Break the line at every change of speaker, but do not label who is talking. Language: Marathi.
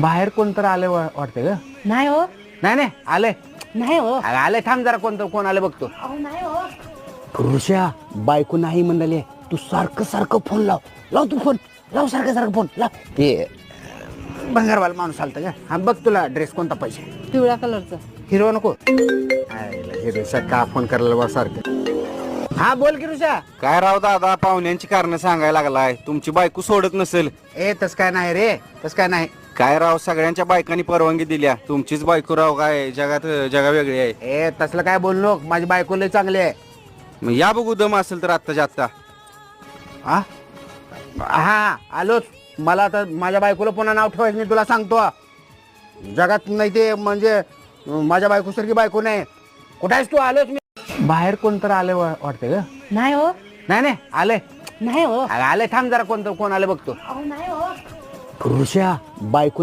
बाहेर कोणतर आले वाटते ग.
नाही हो.
नाही नाही आले
नाही हो.
आले थांब जरा कोण आले बघतो.
अहो नाही हो.
ऋषा बायको नाही म्हणाले तू सारखं सारखं फोन लाव तू फोन लाव सारखं फोन लाव. ते भंगारवाला माणूस आलता का. हा बघ तुला ड्रेस कोणता पाहिजे.
पिवळ्या कलरचं.
हिरवा नको. ऋषा का फोन करायला बा सारखं. हा बोल की ऋषा.
काय राव दादा पाहुण्यांची कारण सांगायला लागलाय. तुमची बायको सोडत नसेल.
तस काय नाही रे तस काय नाही.
काय राव सगळ्यांच्या बायकांनी परवानगी दिल्या तुमचीच बायको राव काय जगा वेगळी आहे.
तसलं काय बोल नको. माझी बायको लय चांगली आहे.
मग या बघू दम असेल तर आत्ताच्या आत्ता.
हा हा आलोच. मला आता माझ्या बायकोला पुन्हा नाव ठेवायचं नाही तुला सांगतो. जगात नाही ते म्हणजे माझ्या बायकोसारखी बायको नाही. कुठे आहेस तू. आलोच मी. बाहेर कोणतर आले वाटते ग.
नाही हो.
नाही नाही आले
नाही हो.
आले थांब जरा कोण आले बघतो.
अहो नाही हो.
ऋषा बायको